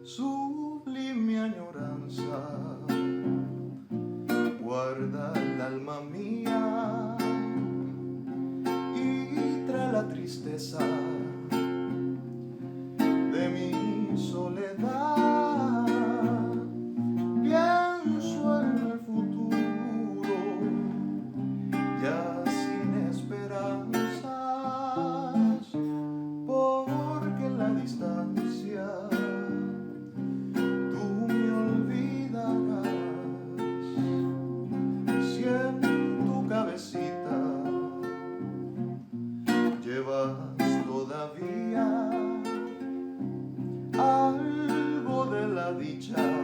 Sublime añoranza guarda el alma mía y trae la tristeza de mi soledad. Pienso en el futuro ya sin esperanzas, porque en la distancia tú me olvidarás. Si en tu cabecita llevas todavía algo de la dicha